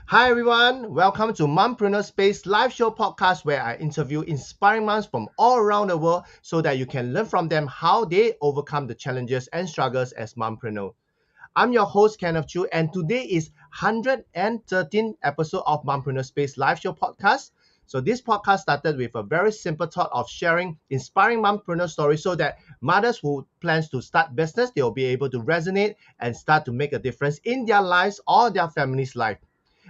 Hi everyone, welcome to Mompreneur Space live show podcast where I interview inspiring moms from all around the world so that you can learn from them how they overcome the challenges and struggles as mompreneur. I'm your host Kenneth Chu and today is 113th episode of Mompreneur Space live show podcast. So this podcast started with a very simple thought of sharing inspiring mompreneur stories so that mothers who plans to start business, they'll be able to resonate and start to make a difference in their lives or their family's life.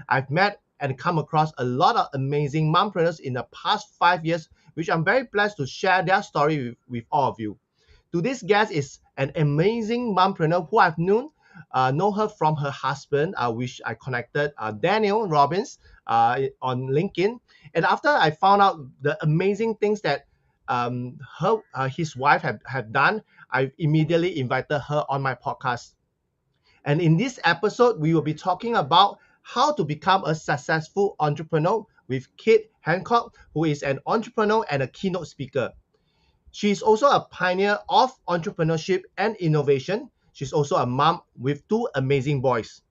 I've met and come across a lot of amazing mompreneurs in the past 5 years, which I'm very blessed to share their story with all of you. Today's guest is an amazing mompreneur who I've know her from her husband, which I connected, Daniel Robbins, on LinkedIn. And after I found out the amazing things that his wife have done, I immediately invited her on my podcast. And in this episode, we will be talking about how to become a successful entrepreneur with Kate Hancock, who is an entrepreneur and a keynote speaker. She is also a pioneer of entrepreneurship and innovation. She's also a mom with two amazing boys.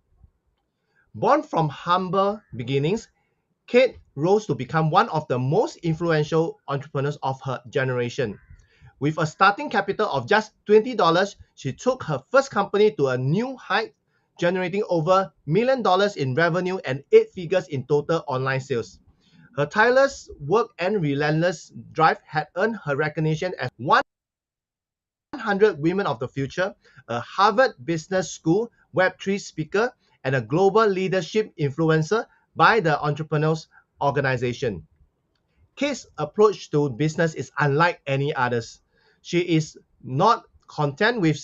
Born from humble beginnings, Kate rose to become one of the most influential entrepreneurs of her generation. With a starting capital of just $20, she took her first company to a new height, generating over $1 million in revenue and 8 figures in total online sales. Her tireless work and relentless drive had earned her recognition as 100 Women of the Future, a Harvard Business School Web3 speaker, and a global leadership influencer by the Entrepreneurs Organization. Kate's approach to business is unlike any others. She is not content with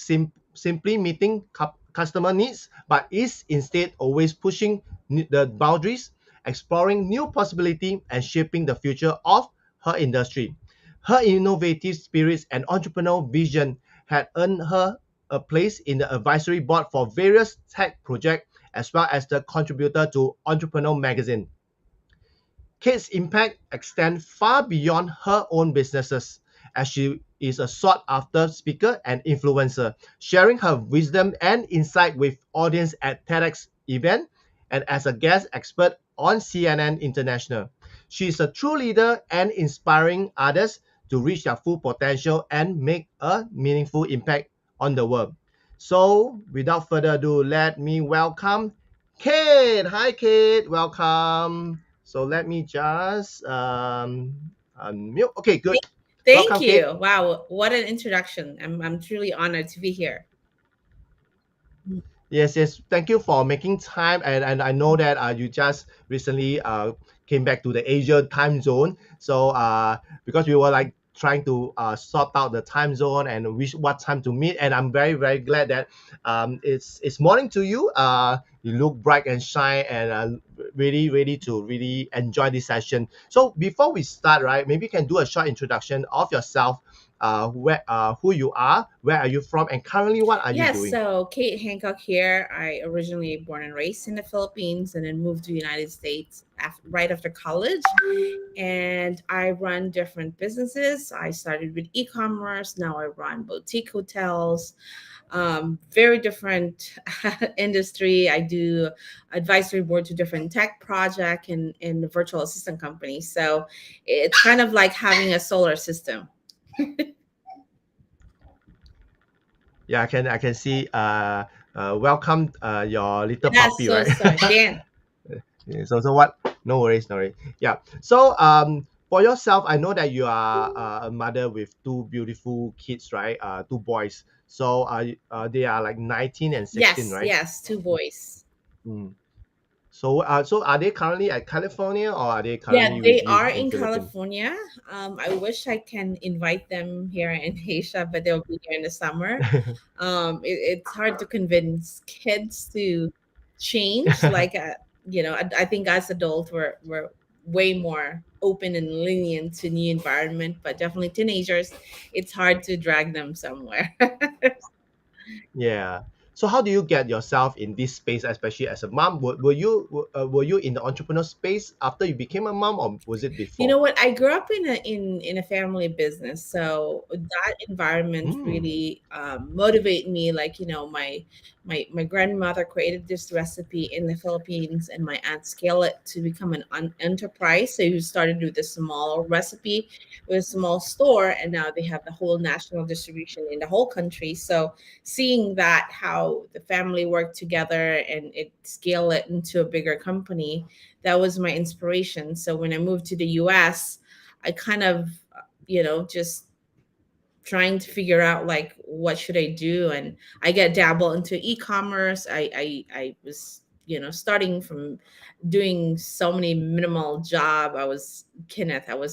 simply meeting customer needs, but is instead always pushing the boundaries, exploring new possibilities, and shaping the future of her industry. Her innovative spirits and entrepreneurial vision had earned her a place in the advisory board for various tech projects, as well as the contributor to Entrepreneur magazine. Kate's impact extends far beyond her own businesses, as she is a sought-after speaker and influencer, sharing her wisdom and insight with audience at TEDx event and as a guest expert on CNN International. She is a true leader and inspiring others to reach their full potential and make a meaningful impact on the world. So, without further ado, let me welcome Kate. Hi, Kate. Welcome. So let me just unmute. Okay, good. Thank Welcome, Kate. you. Wow, what an introduction. I'm truly honored to be here. Yes. Thank you for making time. And I know that you just recently came back to the Asia time zone. So because we were like trying to sort out the time zone and what time to meet. And I'm very, very glad that it's morning to you. You look bright and shine and really ready to really enjoy this session. So before we start, right, maybe you can do a short introduction of yourself. Who you are, where are you from, and currently what are you Yes, doing? so Kate Hancock here. I originally born and raised in the Philippines and then moved to the United States right after college. And I run different businesses. I started with e-commerce. Now I run boutique hotels, very different industry. I do advisory board to different tech project and in the virtual assistant companies. So it's kind of like having a solar system. Yeah, I can see. Welcome, your little Yes, puppy, so right? sorry, Dan. Yeah, so what? No worries, no worries. Yeah. So for yourself, I know that you are a mother with two beautiful kids, right? Two boys. So they are like 19 and 16, Yes, right? yes, two boys. Mm. So are they currently at California or are they Yeah, currently with they you are in in Philippines? California. I wish I can invite them here in Asia, but they'll be here in the summer. It's hard to convince kids to change. Like, I think as adults, we're way more open and lenient to new environment, but definitely teenagers, it's hard to drag them somewhere. Yeah. So how do you get yourself in this space, especially as a mom? Were you in the entrepreneur space after you became a mom, or was it You know before? what? I grew up in a family business, so that environment Mm. really motivated me. Like, my grandmother created this recipe in the Philippines, and my aunt scaled it to become an enterprise. So you started with a small recipe, with a small store, and now they have the whole national distribution in the whole country. So seeing that how the family worked together and it scaled it into a bigger company, that was my inspiration. So when I moved to the US, I kind of, just trying to figure out like what should I do, and I get dabble into e-commerce. I was, starting from doing so many minimal job. I was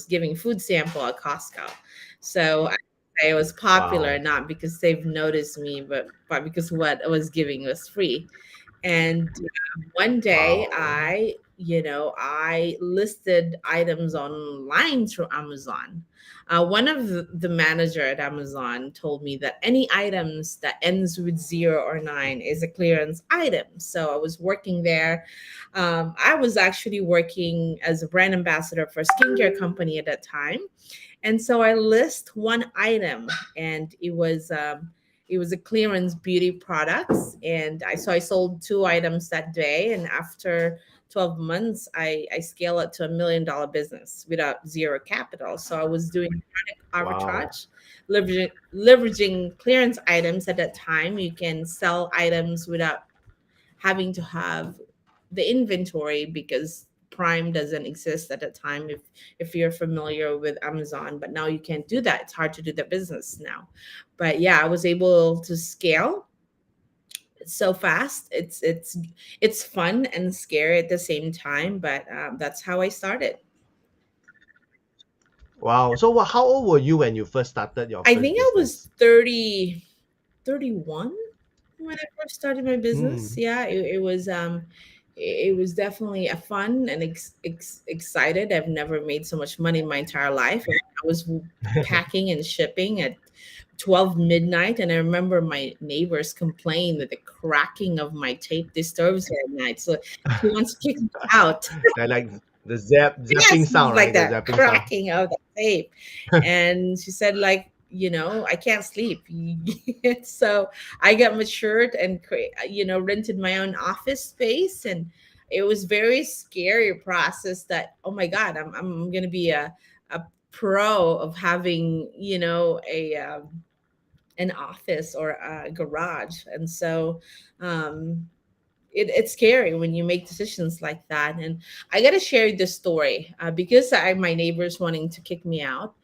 giving food sample at Costco. So I was popular Wow. not because they've noticed me, but because what I was giving was free. And one day Wow. I listed items online through Amazon. One of the manager at Amazon told me that any items that ends with 0 or 9 is a clearance item. So I was working there. I was actually working as a brand ambassador for a skincare company at that time, and so I list one item, and it was a clearance beauty products, and I sold 2 items that day, and after 12 months, I scale it to $1 million business without zero capital. So I was doing product Wow. arbitrage, leveraging clearance items. At that time, you can sell items without having to have the inventory because Prime doesn't exist at the time, if you're familiar with Amazon. But now you can't do that. It's hard to do the business now. But yeah, I was able to scale so fast. It's fun and scary at the same time, but that's how I started. Wow. So how old were you when you first started your I first think I was business? 31 when I first started my business. Hmm. Yeah, it was definitely a fun and excited. I've never made so much money in my entire life. I was packing and shipping at 12 midnight, and I remember my neighbors complain that the cracking of my tape disturbs her at night. So she wants to kick me out. That like the zapping Yes, sound, like right? The that zapping sound. cracking of the tape. And she said, like, I can't sleep. So I got matured and rented my own office space, and it was very scary process that, oh my God, I'm gonna be a pro of having, an office or a garage. And so it's scary when you make decisions like that. And I got to share this story because my neighbors wanting to kick me out,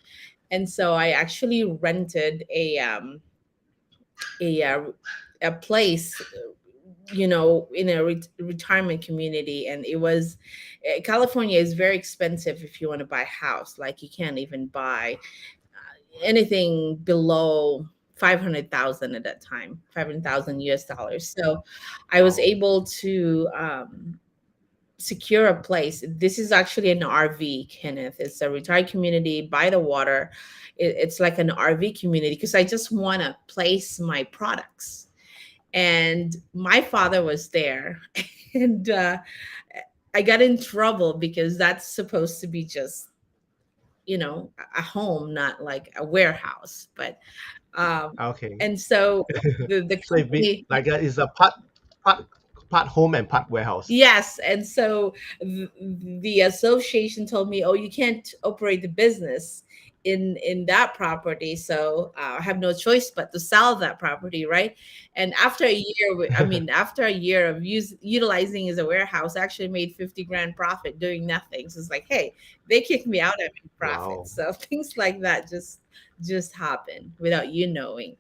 and so I actually rented a uh, a place, in a retirement community. And it was California is very expensive if you want to buy a house. Like, you can't even buy anything below 500,000 at that time, 500,000 US dollars. So I was Wow. able to secure a place. This is actually an RV, Kenneth. It's a retired community by the water. It's like an RV community because I just want to place my products. And my father was there, and I got in trouble because that's supposed to be just, a home, not like a warehouse. But Okay. and so the So it be company. like it's a part part home and part warehouse. Yes, and so the association told me, "Oh, you can't operate the business in that property." So I have no choice but to sell that property, right? And after a year, after a year of utilizing as a warehouse, I actually made 50 grand profit doing nothing. So it's like, hey, they kicked me out, I made profit. Wow. So things like that just happen without you knowing.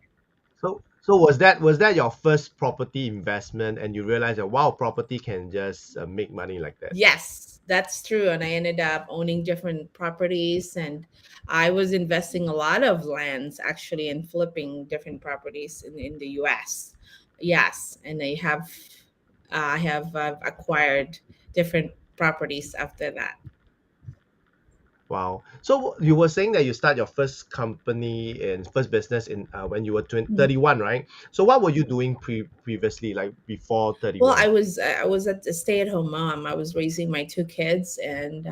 So was that your first property investment, and you realized that wow, property can just make money like that? Yes, that's true. And I ended up owning different properties, and I was investing a lot of lands actually and flipping different properties in the US. Yes, and I have acquired different properties after that. Wow. So you were saying that you start your first company and first business in when you were 31, right? So what were you doing previously, like before Well, 31? I was a stay-at-home mom. I was raising my two kids, and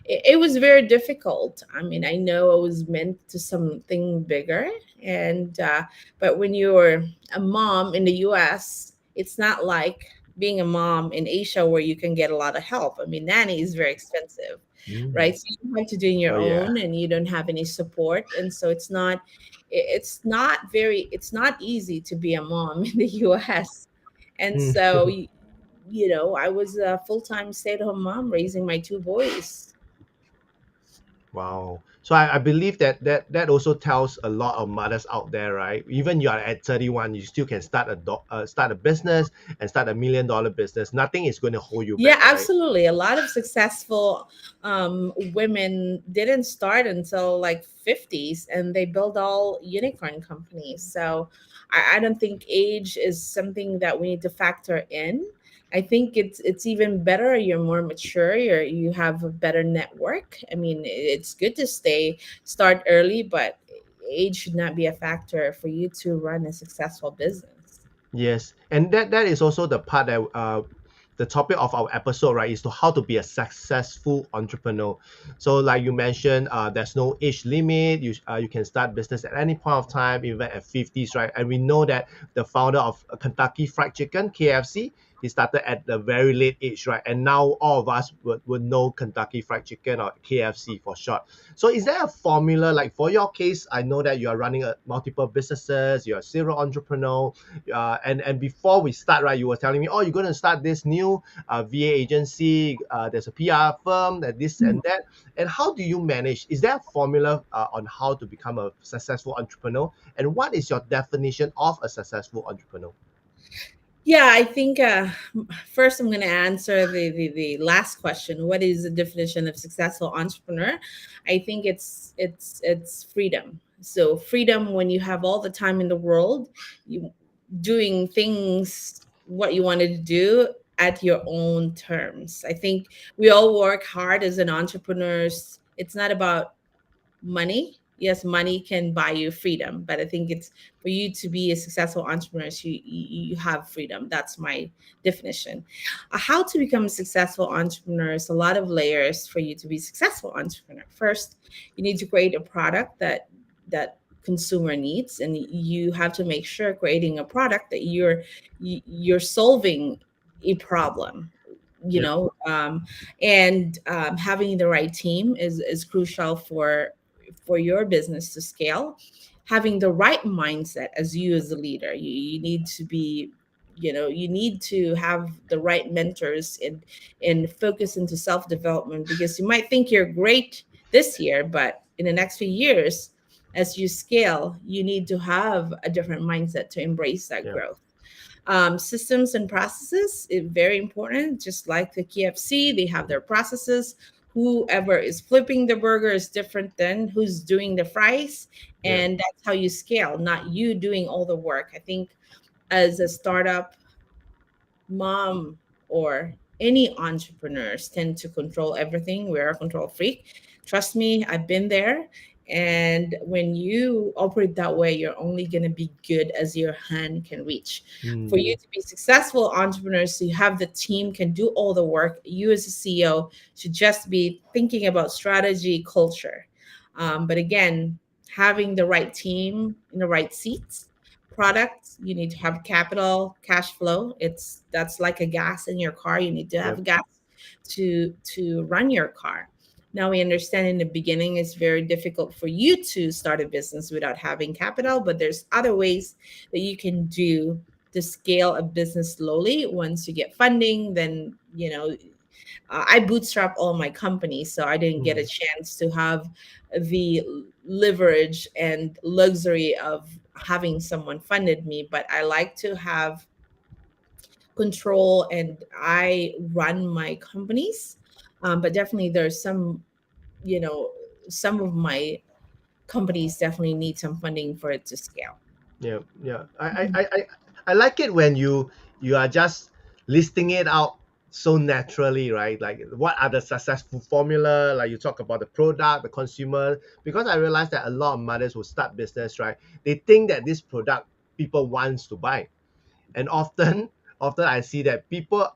it was very difficult. I mean, I know I was meant to something bigger, and but when you're a mom in the U.S., it's not like being a mom in Asia where you can get a lot of help. I mean, nanny is very expensive, Mm. right? So you have to do it on your Oh yeah. own, and you don't have any support, and so it's not easy to be a mom in the U.S. And Mm. so, you know, I was a full-time stay-at-home mom raising my two boys. Wow. So I believe that also tells a lot of mothers out there, right? Even you are at 31, you still can start a business and start $1 million business. Nothing is going to hold you Yeah, back, right? absolutely. A lot of successful women didn't start until like 50s, and they build all unicorn companies. So I don't think age is something that we need to factor in. I think it's even better. You're more mature. You have a better network. I mean, it's good to start early, but age should not be a factor for you to run a successful business. Yes, and that is also the part that the topic of our episode, right, is to how to be a successful entrepreneur. So like you mentioned, there's no age limit. You can start business at any point of time, even at 50s, right? And we know that the founder of Kentucky Fried Chicken, KFC, he started at the very late age, right? And now all of us would know Kentucky Fried Chicken or KFC for short. So is there a formula, like for your case? I know that you are running multiple businesses, you're a serial entrepreneur, and before we start, right, you were telling me, oh, you're going to start this new VA agency. There's a PR firm, that this and that. And how do you manage? Is there a formula on how to become a successful entrepreneur? And what is your definition of a successful entrepreneur? Yeah, I think first I'm going to answer the last question. What is the definition of successful entrepreneur? I think it's freedom. So freedom when you have all the time in the world, you doing things what you wanted to do at your own terms. I think we all work hard as an entrepreneurs. It's not about money. Yes, money can buy you freedom, but I think it's for you to be a successful entrepreneur, you have freedom. That's my definition. How to become a successful entrepreneur is a lot of layers for you to be a successful entrepreneur. First, you need to create a product that consumer needs, and you have to make sure creating a product that you're solving a problem, you Yep. know, and having the right team is crucial for your business to scale. Having the right mindset as you as a leader, you need to be, you know, you need to have the right mentors and focus into self-development, because you might think you're great this year, but in the next few years as you scale, you need to have a different mindset to embrace that Yep. growth. Systems and processes is very important. Just like the KFC, they have their processes. Whoever is flipping the burger is different than who's doing the fries, Yep. and that's how you scale, not you doing all the work. I think as a startup mom or any entrepreneurs tend to control everything. We're a control freak. Trust me, I've been there. And when you operate that way, you're only going to be good as your hand can reach. For you Mm. to be successful entrepreneurs, so you have the team, can do all the work. You as a CEO should just be thinking about strategy, culture. But again, having the right team in the right seats, products, you need to have capital, cash flow. That's like a gas in your car. You need to Yep. have gas to run your car. Now we understand in the beginning it's very difficult for you to start a business without having capital, but there's other ways that you can do to scale a business slowly. Once you get funding, then you know, I bootstrap all my companies, so I didn't get a Mm. chance to have the leverage and luxury of having someone funded me. But I like to have control, and I run my companies. But definitely, there's some, you know, some of my companies definitely need some funding for it to scale. Yeah, yeah. I, I, Mhm. I, I I like it when you are just listing it out so naturally, right? Like what are the successful formula? Like you talk about the product, the consumer, because I realized that a lot of mothers who start business, right? They think that this product people wants to buy. And often I see that people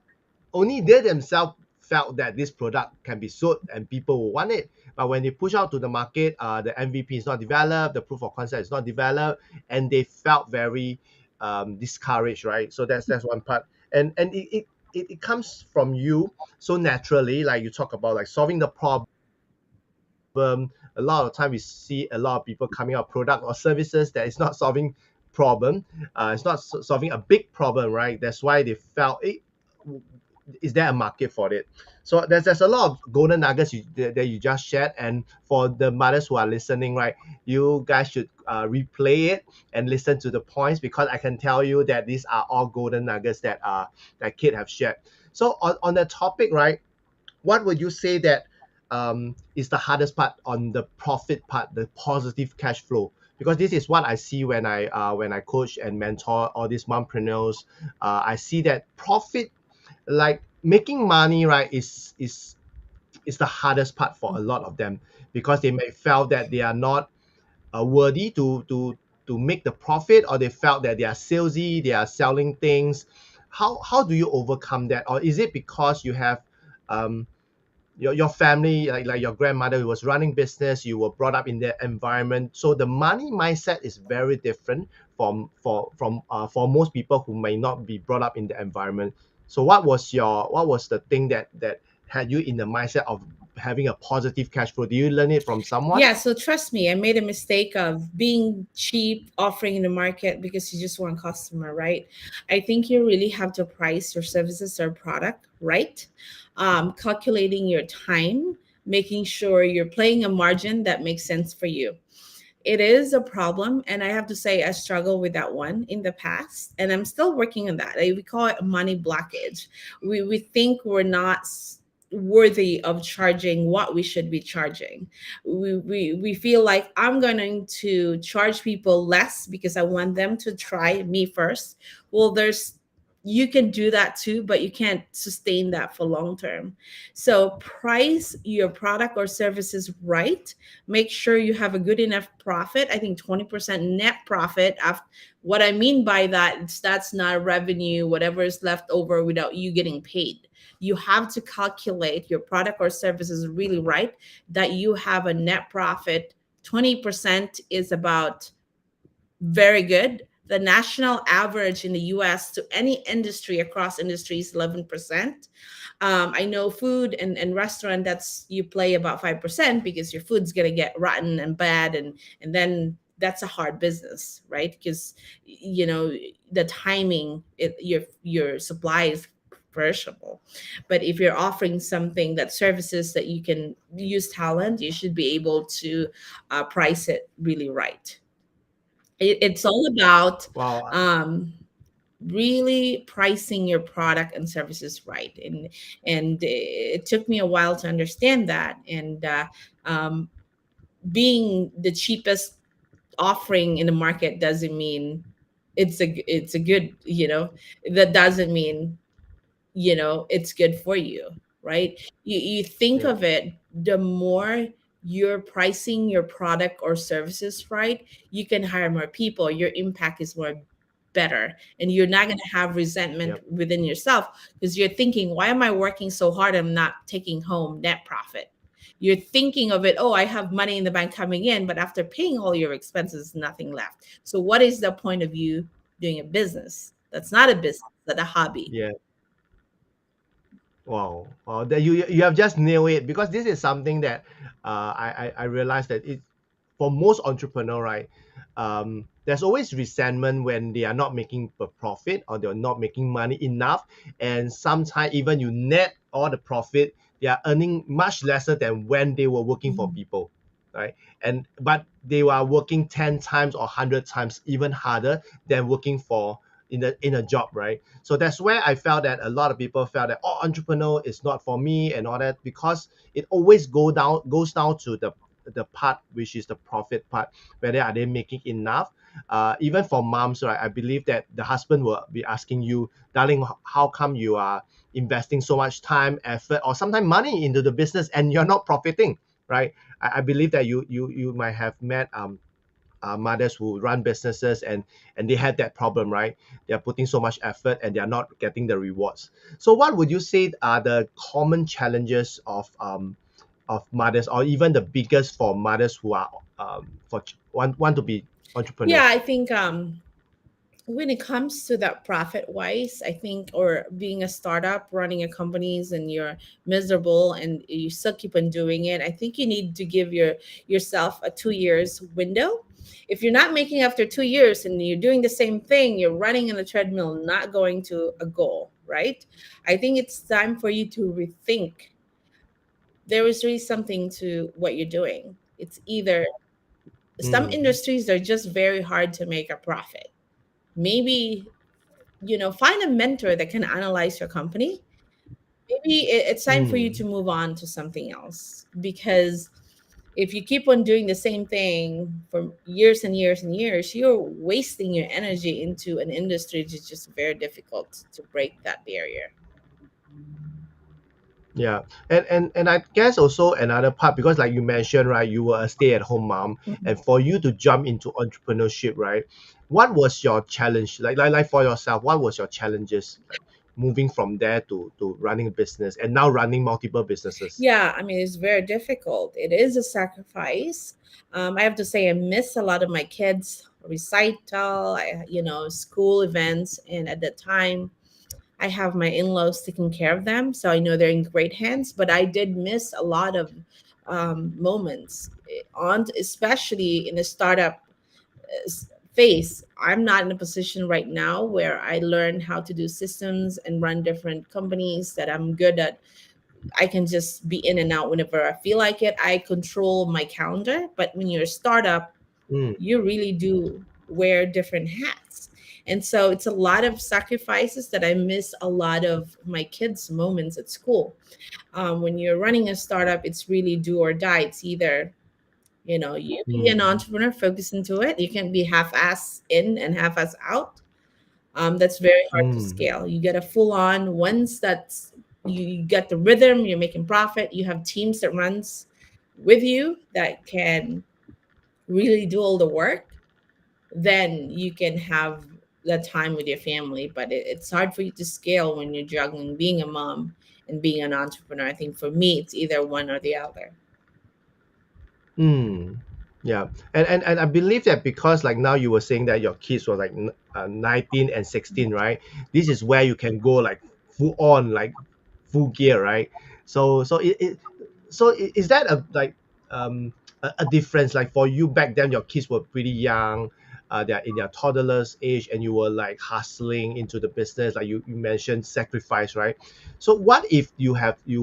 only they themselves felt that this product can be sold and people will want it. But when they push out to the market, the MVP is not developed, the proof of concept is not developed, and they felt very discouraged, right? So that's one part, and it comes from you so naturally, like you talk about like solving the problem. A lot of time we see a lot of people coming out product or services that is not solving problem, it's not solving a big problem, right? That's why they felt it. Is there a market for it? So there's a lot of golden nuggets that you just shared, and for the mothers who are listening, right, you guys should replay it and listen to the points, because I can tell you that these are all golden nuggets that Kate have shared. So on the topic, right, what would you say that is the hardest part on the profit part, the positive cash flow? Because this is what I see when I coach and mentor all these mompreneurs. I see that profit, like making money, right, is the hardest part for a lot of them, because they may felt that they are not worthy to make the profit, or they felt that they are salesy, they are selling things. How do you overcome that? Or is it because you have um your family, like your grandmother who was running business, you were brought up in that environment, so the money mindset is very different for most people who may not be brought up in the environment. So what was the thing that had you in the mindset of having a positive cash flow? Do you learn it from someone? Yeah, so trust me, I made a mistake of being cheap, offering in the market because you just want customer, right? I think you really have to price your services or product right. Calculating your time, making sure you're playing a margin that makes sense for you. It is a problem, and I have to say I struggled with that one in the past, and I'm still working on that. We call it money blockage. We think we're not worthy of charging what we should be charging. We feel like I'm going to charge people less because I want them to try me first. Well, there's you can do that too, but you can't sustain that for long term. So price your product or services right. Make sure you have a good enough profit. I think 20% net profit. What I mean by that is that's not revenue, whatever is left over without you getting paid. You have to calculate your product or services really right, that you have a net profit. 20% is about very good. The national average in the US to any industry across industries 11%. I know food and restaurant, that's you play about 5% because your food's gonna get rotten and bad, and then that's a hard business, right? Because the timing, your supply is perishable. But if you're offering something that services that you can use talent, you should be able to price it really right. It's all about Wow. um, really pricing your product and services right, and it took me a while to understand that. And um, being the cheapest offering in the market doesn't mean it's a good, that doesn't mean it's good for you, right? You think Yeah. of it, the more you're pricing your product or services right, you can hire more people, your impact is more better, and you're not going to have resentment Yep. within yourself because you're thinking, why am I working so hard, I'm not taking home net profit. You're thinking of it, oh, I have money in the bank coming in, but after paying all your expenses, nothing left. So what is the point of you doing a business? That's not a business, that's a hobby. Yeah. Wow, wow! That you have just nailed it, because this is something that I realized that it for most entrepreneur, right? There's always resentment when they are not making a profit, or they're not making money enough, and sometimes even you net all the profit, they are earning much lesser than when they were working for Mhm. people, right? And but they are working 10 times or 100 times even harder than working for in a job, right? So that's where I felt that a lot of people felt that, oh, entrepreneur is not for me and all that, because it always goes down to the part which is the profit part, whether are they making enough. Even for moms, right, I believe that the husband will be asking you, darling, how come you are investing so much time, effort, or sometimes money into the business and you're not profiting, right? I believe that you might have met mothers who run businesses, and they had that problem, right? They are putting so much effort and they are not getting the rewards. So what would you say are the common challenges of mothers, or even the biggest for mothers who are want to be Yeah, entrepreneurs? I think when it comes to that profit wise, I think, or being a startup running a companies and you're miserable and you still keep on doing it, I think you need to give yourself a 2 years window. If you're not making after 2 years and you're doing the same thing, you're running on a treadmill, not going to a goal, right? I think it's time for you to rethink. There is really something to what you're doing. It's either some Mm, industries are just very hard to make a profit. Maybe, find a mentor that can analyze your company. Maybe it's time for you to mm, move on to something else, because if you keep on doing the same thing for years and years and years, you're wasting your energy into an industry that's just very difficult to break that barrier. yeah, and I guess also another part, because like you mentioned, right, you were a stay-at-home mom, and Mhm. for you to jump into entrepreneurship, right, what was your challenge? Like for yourself, what was your challenges, like moving from there to running a business and now running multiple businesses? Yeah, I mean, it's very difficult. It is a sacrifice. I have to say, I miss a lot of my kids' recital, school events, and at that time, I have my in-laws taking care of them, so I know they're in great hands. But I did miss a lot of moments on, especially in the startup phase. I'm not in a position right now where I learn how to do systems and run different companies that I'm good at. I can just be in and out whenever I feel like it. I control my calendar, but when you're a startup, Mm, you really do wear different hats. And so it's a lot of sacrifices that I miss a lot of my kids' moments at school. When you're running a startup, it's really do or die. It's either, you be an mm, entrepreneur, focus into it. You can't be half-ass in and half-ass out. That's very hard to mm, scale. You get a full on once that's you get the rhythm, you're making profit, you have teams that runs with you that can really do all the work, then you can have the time with your family. But it's hard for you to scale when you're juggling being a mom and being an entrepreneur. I think for me, it's either one or the other. mm. Yeah, and I believe that because like now you were saying that your kids were like 19 and 16, right? This is where you can go like full on, like full gear, right? So is that a like a difference, like for you back then your kids were pretty young, they're in their toddlers age, and you were like hustling into the business, like you mentioned sacrifice, right? So what if you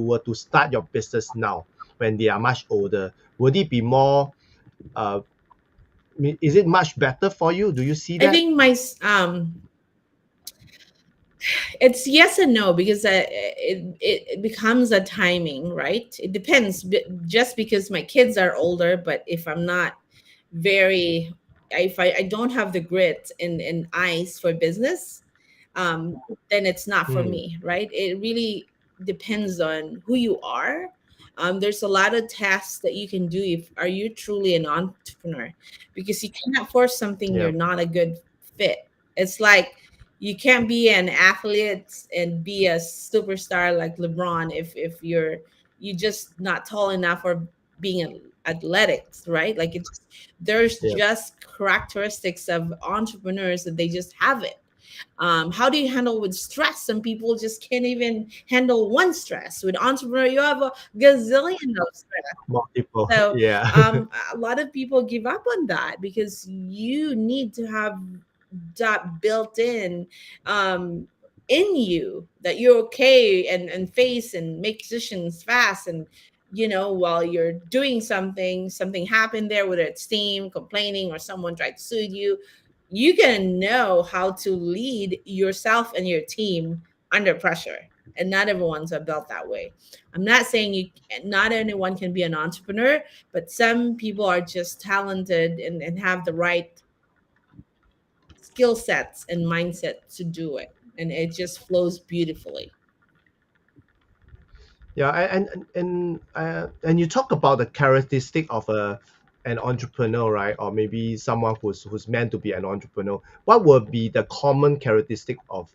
were to start your business now when they are much older? Would it be more uh is it much better for you? Do you see I that? think it's yes and no, because it becomes a timing, right? It depends. Just because my kids are older, but if I'm not very, if I don't have the grit and eyes for business, um, then it's not for Mm, me, right? It really depends on who you are. There's a lot of tasks that you can do if are you truly an entrepreneur, because you cannot force something yeah, you're not a good fit. It's like you can't be an athlete and be a superstar like LeBron if you just not tall enough or being athletics, right? Like it's there's yeah, just characteristics of entrepreneurs that they just have it. How do you handle with stress? Some people just can't even handle one stress. With entrepreneur, you have a gazillion of stress. multiple. So Yeah. a lot of people give up on that because you need to have that built um, in you that you're okay and face and make decisions fast. And while you're doing something happened there, whether it's team complaining or someone tried to sue you, you can know how to lead yourself and your team under pressure. and not everyone's are built that way. I'm not saying you not anyone can be an entrepreneur, but some people are just talented and have the right skill sets and mindset to do it, and it just flows beautifully. Yeah, and you talk about the characteristic of an entrepreneur, right? Or maybe someone who's meant to be an entrepreneur. What would be the common characteristic of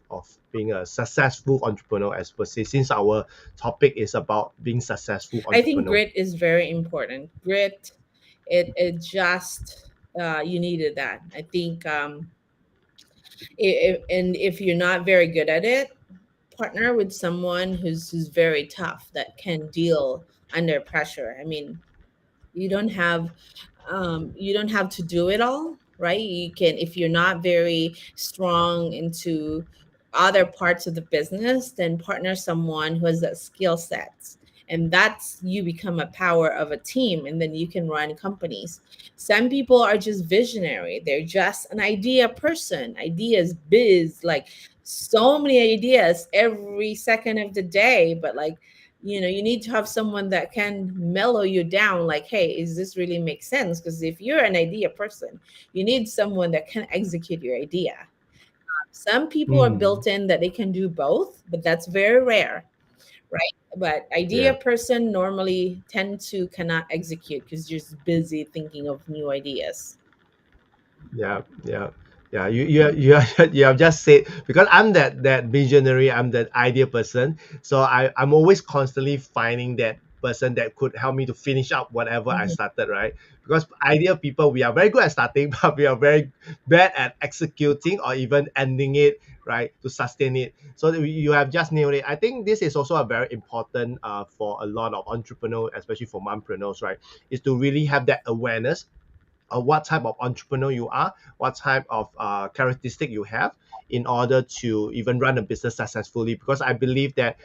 being a successful entrepreneur, as per se, since our topic is about being successful I think entrepreneur? grit is very important. Grit, it just you needed that. I think and if you're not very good at it, partner with someone who's very tough that can deal under pressure. I mean, you don't have you don't have to do it all, right? You can, if you're not very strong into other parts of the business, then partner someone who has that skill sets, and that's you become a power of a team, and then you can run companies. Some people are just visionary, they're just an idea person, ideas biz, like so many ideas every second of the day, but like, you need to have someone that can mellow you down, like, hey, is this really make sense? Because if you're an idea person, you need someone that can execute your idea. Some people are Mm, built in that they can do both, but that's very rare, right? But idea yeah. person normally tend to cannot execute because you're just busy thinking of new ideas. Yeah, yeah, yeah. You have just said, because I'm that visionary, I'm that idea person. So I'm always constantly finding that person that could help me to finish up whatever I Mhm. started, right? Because idea people, we are very good at starting, but we are very bad at executing or even ending it, right? To sustain it. So you have just nailed it. I think this is also a very important for a lot of entrepreneurs, especially for mompreneurs, right? Is to really have that awareness what type of entrepreneur you are, what type of characteristic you have in order to even run a business successfully. Because I believe that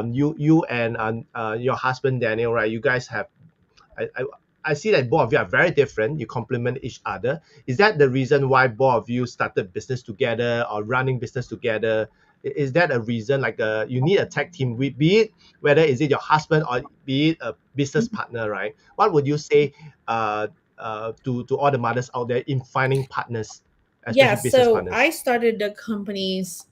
you and your husband Daniel, right? You guys have I, I I see that both of you are very different. You complement each other. Is that the reason why both of you started business together or running business together? Is that a reason, like you need a tag team, be it whether is it your husband or be it a business partner, right? What would you say uh, to all the mothers out there in finding partners, Yeah, especially business so partners? I started the companies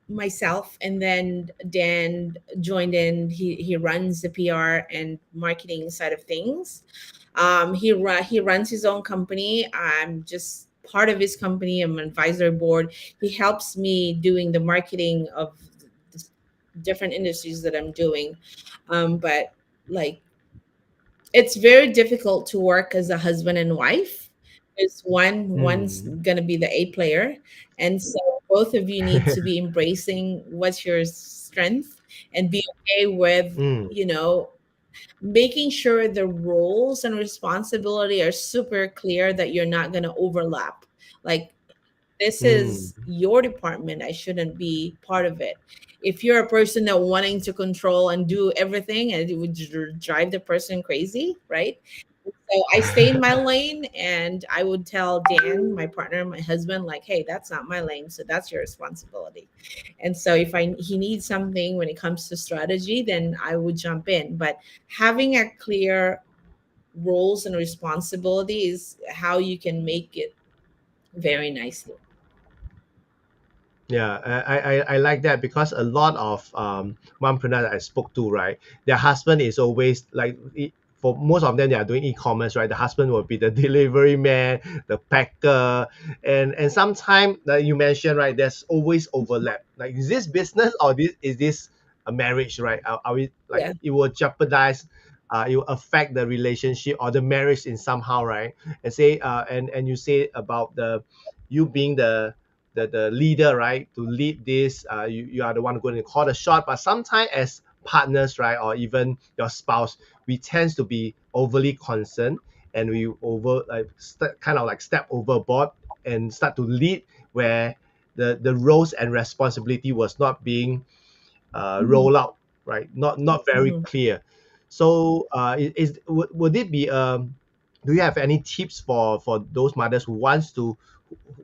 myself, and then Dan joined in. He runs the PR and marketing side of things. He runs his own company. I'm just part of his company. I'm an advisory board. He helps me doing the marketing of the different industries that I'm doing. But like, it's very difficult to work as a husband and wife. Is one's Mm. gonna be the A player, and so both of you need to be embracing what's your strength and be okay with, Mm. making sure the roles and responsibility are super clear, that you're not gonna overlap. Like, this Mm. is your department, I shouldn't be part of it. If you're a person that wanting to control and do everything, and it would drive the person crazy, right? So I stay in my lane, and I would tell Dan, my partner, my husband, like, hey, that's not my lane, so that's your responsibility. And so if he needs something when it comes to strategy, then I would jump in. But having a clear roles and responsibilities, how you can make it very nicely. Yeah, I like that because a lot of mompreneurs that I spoke to, right, their husband is always like for most of them they are doing e-commerce, right? The husband will be the delivery man, the packer, and sometimes like you mentioned, right, there's always overlap. Like, is this business or this is this a marriage, right? Are we like Yeah. it will jeopardize, it will affect the relationship or the marriage in somehow, right? And say and you say about the you being the leader, right, to lead this, you are the one going to call the shot, but sometimes as partners, right, or even your spouse, we tend to be overly concerned, and we over like kind of like step overboard and start to lead where the roles and responsibility was not being Mhm. rolled out, right, not very Mhm. clear. So would it be do you have any tips for those mothers who wants to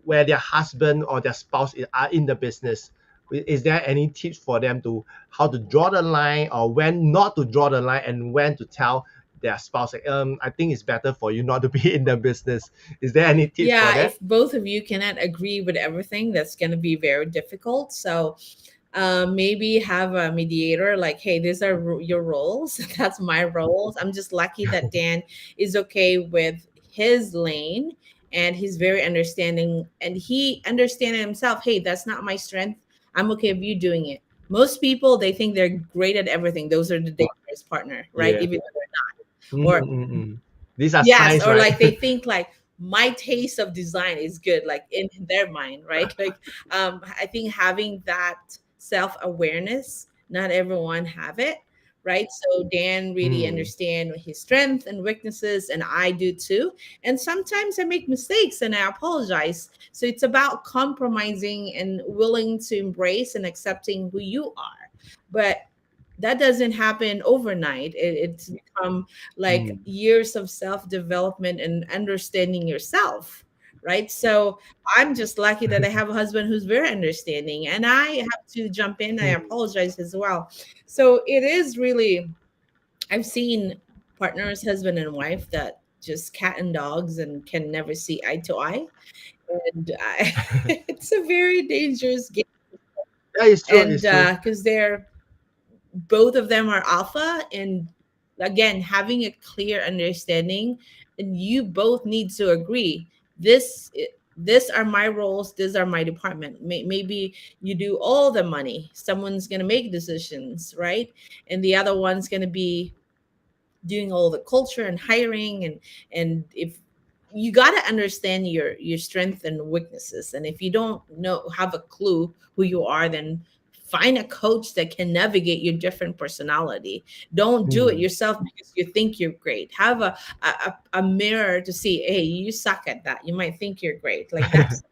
where their husband or their spouse are in the business, Is there any tips for them to how to draw the line, or when not to draw the line, and when to tell their spouse, like, I think it's better for you not to be in the business? Is there any tips for Yeah, that? if both of you cannot agree with everything, that's going to be very difficult. So maybe have a mediator, like, hey, these are your roles. That's my roles. I'm just lucky that Dan is okay with his lane, and he's very understanding, and he understands himself, hey, that's not my strength. I'm okay with you doing it. Most people, they think they're great at everything. Those are the dangerous partner, right? Yeah. Even though they're not. Or Mm. These are yes, signs, or right? like they think like my taste of design is good, like in their mind, right? Like I think having that self-awareness, not everyone have it, right? So Dan really Mm. understand his strengths and weaknesses, and I do too. And sometimes I make mistakes and I apologize. So it's about compromising and willing to embrace and accepting who you are. But that doesn't happen overnight. It's become like Mm. years of self development and understanding yourself, right? So I'm just lucky that I have a husband who's very understanding, and I have to jump in. I Mm. apologize as well. So it is really, I've seen partners, husband and wife, that just cat and dogs and can never see eye to eye. And it's a very dangerous game. Yeah, it's true. And It's true. because they're both of them are alpha, and again, having a clear understanding, and you both need to agree, this are my roles, these are my department. Maybe you do all the money, someone's going to make decisions, right? And the other one's going to be doing all the culture and hiring, and if you got to understand your strengths and weaknesses, and if you don't know, have a clue who you are, then find a coach that can navigate your different personality. Don't do it Mm. yourself because you think you're great. Have a mirror to see, hey, you suck at that, you might think you're great, like that's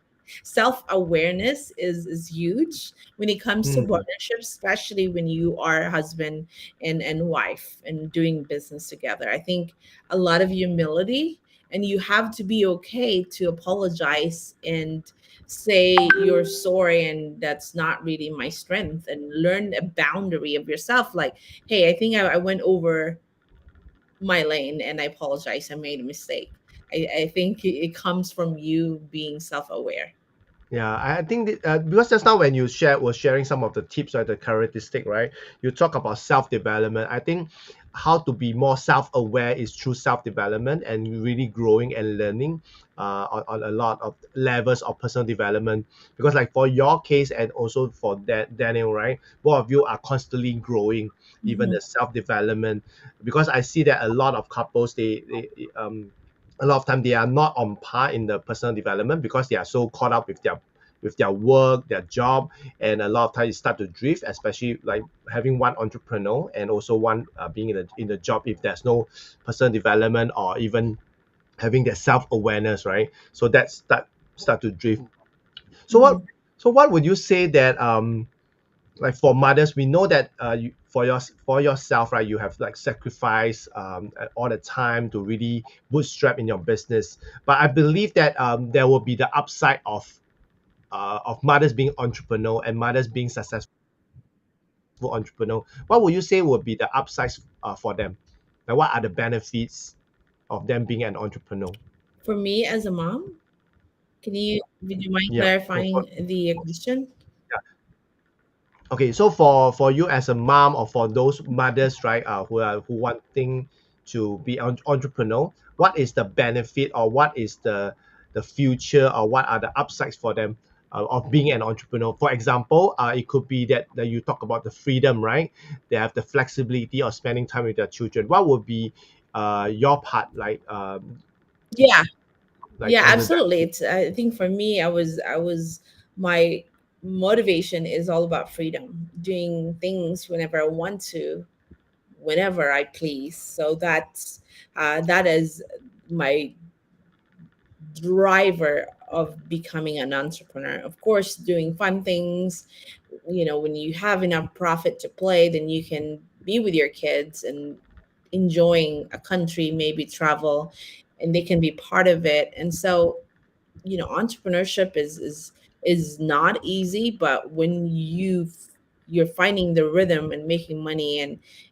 self-awareness is huge when it comes to Mm. partnerships, especially when you are husband and wife and doing business together. I think a lot of humility, and you have to be okay to apologize and say you're sorry and that's not really my strength, and learn a boundary of yourself, like, hey, I think I went over my lane and I apologize, I made a mistake. I think it comes from you being self-aware. Yeah, I think because just now when you was sharing some of the tips, right, the characteristic, right, you talk about self development. I think how to be more self aware is through self development and really growing and learning on a lot of levels of personal development. Because like for your case and also for Daniel, right, both of you are constantly growing, even Mhm. the self development. Because I see that a lot of couples they a lot of time they are not on par in the personal development because they are so caught up with their work, their job, and a lot of times it start to drift, especially like having one entrepreneur and also one being in the job. If there's no personal development or even having that self awareness, right? So that's that start to drift. So what Mhm. so what would you say that like for mothers, we know that for yourself, right, you have like sacrificed all the time to really bootstrap in your business. But I believe that there will be the upside of mothers being entrepreneur and mothers being successful entrepreneur. What would you say would be the upsides for them? Like what are the benefits of them being an entrepreneur? For me as a mom, would you mind Yeah. clarifying the question? Yeah. Okay, so for you as a mom or for those mothers, right, who wanting to be an entrepreneur, what is the benefit or what is the future or what are the upsides for them of being an entrepreneur? For example, it could be that you talk about the freedom, right? They have the flexibility of spending time with their children. What would be your part Yeah, like yeah, on the absolutely. It's, I think for me, I was my motivation is all about freedom, doing things whenever I want to, whenever I please. So that is my driver of becoming an entrepreneur. Of course, doing fun things, when you have enough profit to play, then you can be with your kids and enjoying a country, maybe travel, and they can be part of it. And so, entrepreneurship is is not easy, but when you're finding the rhythm and making money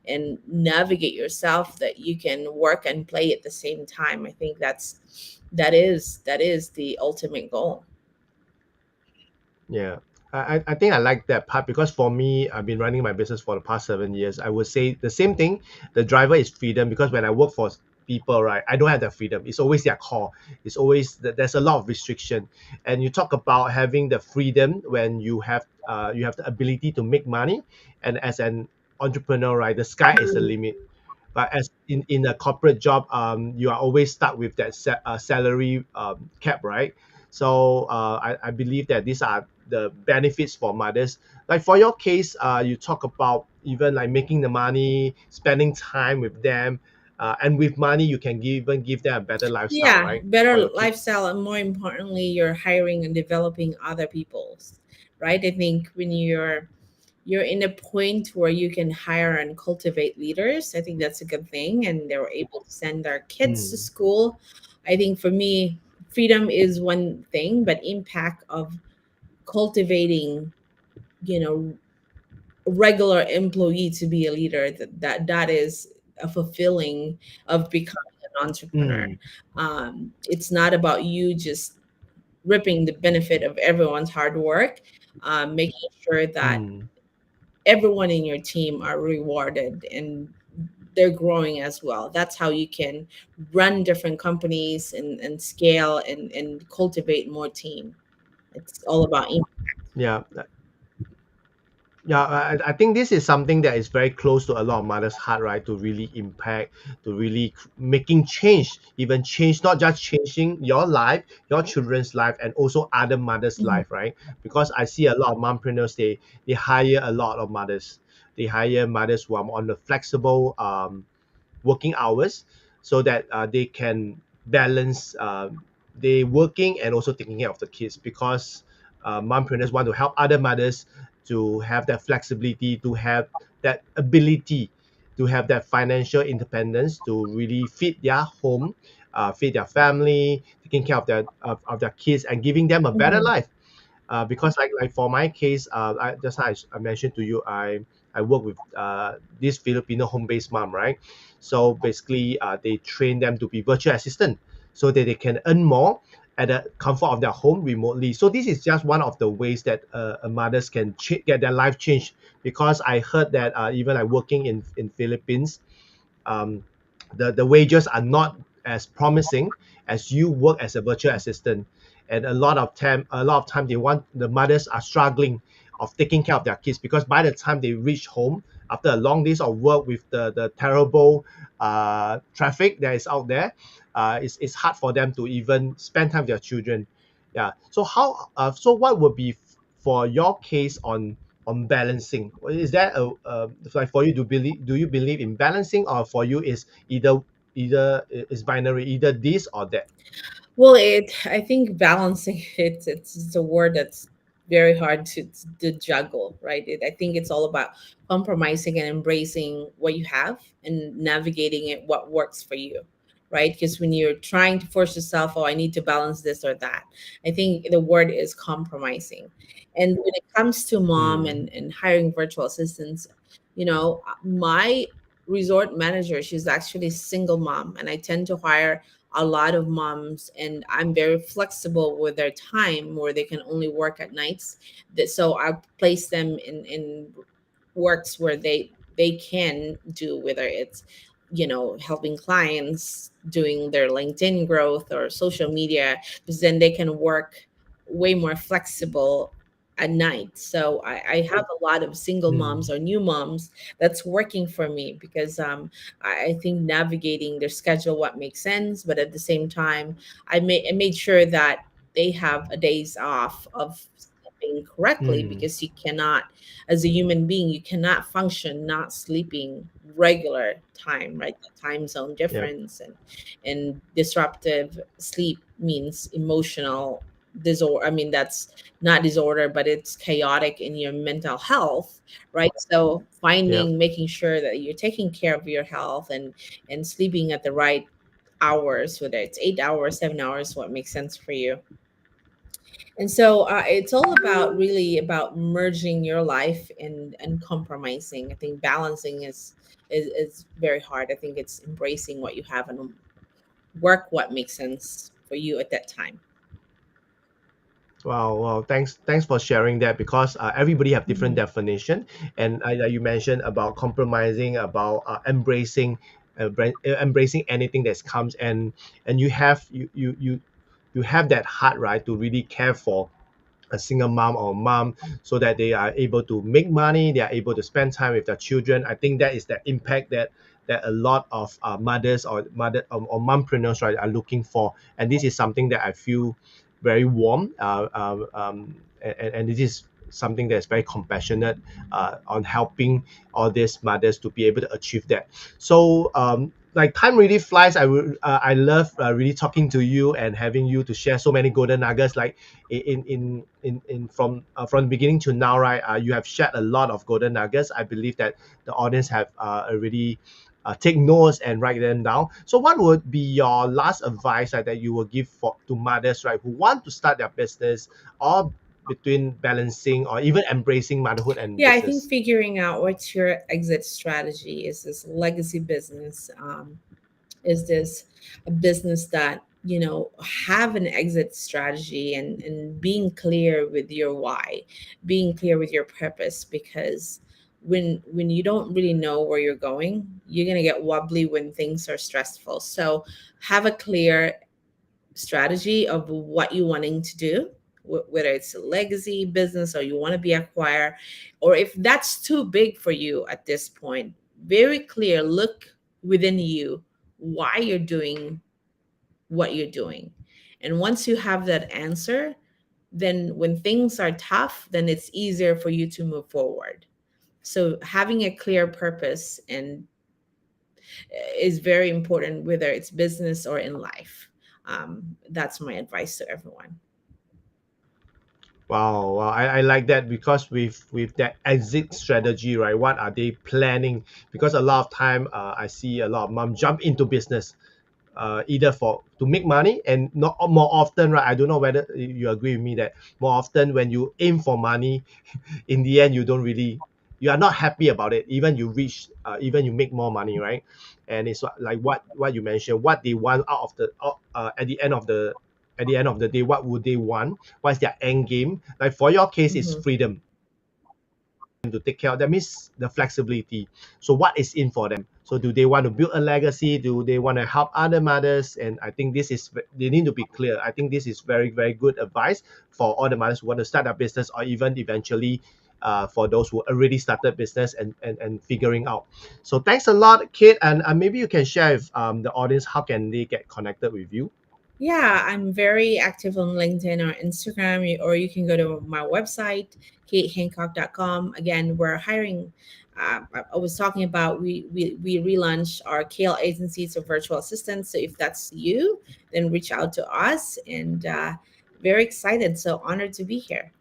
and navigate yourself, that you can work and play at the same time. I think that is the ultimate goal. Yeah. I think I like that part because for me, I've been running my business for the past 7 years. I would say the same thing. The driver is freedom because when I work for people, right, I don't have that freedom. It's always their call. It's always there's a lot of restriction. And you talk about having the freedom when you have the ability to make money. And as an entrepreneur, right, the sky is the limit. But as in a corporate job, you are always stuck with that salary cap, right? So I believe that these are the benefits for mothers. Like for your case, you talk about even like making the money, spending time with them, and with money you can even give them a better lifestyle, Yeah, right, for better your kids. lifestyle, and more importantly, you're hiring and developing other people's, right? I think when you're in a point where you can hire and cultivate leaders, I think that's a good thing, and they were able to send their kids to Mm, school. I think for me, freedom is one thing, but impact of cultivating, you know, regular employee to be a leader, that is a fulfilling of becoming an entrepreneur. mm, It's not about you just ripping the benefit of everyone's hard work, making sure that mm. everyone in your team are rewarded and they're growing as well. That's how you can run different companies and scale and cultivate more team. It's all about Yeah. Yeah, I think this is something that is very close to a lot of mothers' heart, right? To really impact, to really making change, even change, not just changing your life, your children's life, and also other mothers' Mhm. life, right? Because I see a lot of mompreneurs, they hire a lot of mothers. They hire mothers who are on the flexible working hours so that they can balance they working and also taking care of the kids because mompreneurs want to help other mothers to have that flexibility, to have that ability, to have that financial independence to really feed their home, feed their family, taking care of their kids and giving them a better Mhm. life. Because like for my case, just as I mentioned to you, I work with this Filipino home-based mom, right? So basically, they train them to be virtual assistant so that they can earn more at the comfort of their home remotely. So this is just one of the ways that a mothers can get their life changed. Because I heard that even like working in Philippines, um, the wages are not as promising as you work as a virtual assistant. And a lot of time they want the mothers are struggling of taking care of their kids because by the time they reach home after a long days of work with the terrible traffic that is out there, it's hard for them to even spend time with their children. Yeah. So so what would be for your case on balancing? Is that like for you, do you believe in balancing, or for you is either is binary, either this or that? Well, I think balancing it's a word that's very hard to juggle, right? I think it's all about compromising and embracing what you have and navigating it what works for you, right? Because when you're trying to force yourself, oh, I need to balance this or that, I think the word is compromising. And when it comes to mom Mm, and hiring virtual assistants, my resort manager, she's actually a single mom, and I tend to hire a lot of moms, and I'm very flexible with their time where they can only work at nights. So I place them in works where they can do, whether it's helping clients, doing their LinkedIn growth or social media, because then they can work way more flexible at night. So I have a lot of single moms mm, or new moms that's working for me, because I think navigating their schedule what makes sense, but at the same time, I made sure that they have a days off of sleeping correctly, mm, because you cannot, as a human being, you cannot function not sleeping regular time, right? The time zone yeah, difference and disruptive sleep means emotional disorder. I mean, that's not disorder, but it's chaotic in your mental health, right? So yeah, making sure that you're taking care of your health and sleeping at the right hours, whether it's 8 hours, 7 hours, what makes sense for you. And so it's all about really about merging your life and compromising. I think balancing is very hard. I think it's embracing what you have and work what makes sense for you at that time. Wow, wow, thanks for sharing that because everybody have different Mhm. definition, and you mentioned about compromising, about embracing anything that comes, and you have that heart, right, to really care for a single mom or mom so that they are able to make money, they are able to spend time with their children. I think that is the impact that a lot of mothers or mompreneurs, right, are looking for, and this is something that I feel very warm, and this is something that's very compassionate on helping all these mothers to be able to achieve that. So like time really flies. I love really talking to you and having you to share so many golden nuggets. Like in from the beginning to now, right? You have shared a lot of golden nuggets. I believe that the audience have already take notes and write them down. So, what would be your last advice, that you will give for to mothers, right, who want to start their business, or between balancing or even embracing motherhood and Yeah, I think business? figuring out what's your exit strategy. Is this legacy business? Is this a business that have an exit strategy, and being clear with your why, being clear with your purpose, because when you don't really know where you're going, you're going to get wobbly when things are stressful. So have a clear strategy of what you're wanting to do, whether it's a legacy business or you want to be acquired, or if that's too big for you at this point, very clear, look within you why you're doing what you're doing. And once you have that answer, then when things are tough, then it's easier for you to move forward. So having a clear purpose and is very important, whether it's business or in life. That's my advice to everyone. Wow, wow, I like that because with that exit strategy, right? What are they planning? Because a lot of time, I see a lot of mom jump into business, either for to make money, and not more often, right? I don't know whether you agree with me that more often when you aim for money, in the end you are not happy about it. Even you reach, even you make more money, right? And it's like what you mentioned, what they want out of the at the end of the day, what would they want? What's their end game? Like for your case, is Mhm. freedom to take care of. That means the flexibility. So what is in for them? So do they want to build a legacy? Do they want to help other mothers? And I think they need to be clear. I think this is very, very good advice for all the mothers who want to start a business, or even eventually for those who already started business and figuring out. So thanks a lot, Kate. And maybe you can share with the audience how can they get connected with you. Yeah, I'm very active on LinkedIn or Instagram, or you can go to my website, katehancock.com. Again, we're hiring. I was talking about we relaunched our KL agency, so virtual assistants. So if that's you, then reach out to us, and very excited. So honored to be here.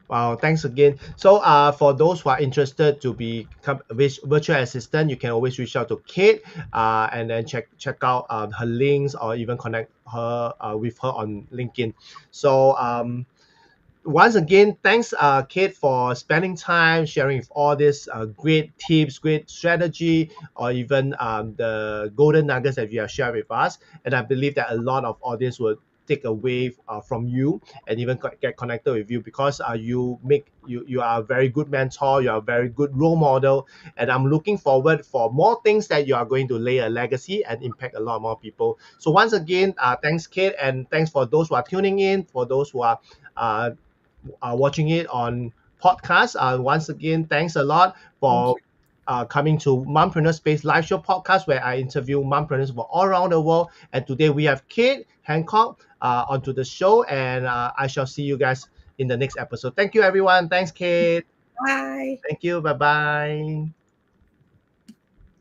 Wow, thanks again. So, for those who are interested to become a virtual assistant, you can always reach out to Kate, and then check out her links, or even connect her with her on LinkedIn. So, once again, thanks, Kate, for spending time sharing with all these great tips, great strategy, or even the golden nuggets that you have shared with us. And I believe that a lot of audience will take away from you, and even get connected with you, because you are a very good mentor, you are a very good role model, and I'm looking forward for more things that you are going to lay a legacy and impact a lot more people. So once again, thanks, Kate, and thanks for those who are tuning in, for those who uh, are watching it on podcast. Once again, thanks a lot Thank for you. coming to Mompreneur Space live show podcast, where I interview mompreneurs from all around the world. And today we have Kate Hancock onto the show, and I shall see you guys in the next episode. Thank you, everyone. Thanks, Kate. Bye. Thank you. Bye bye.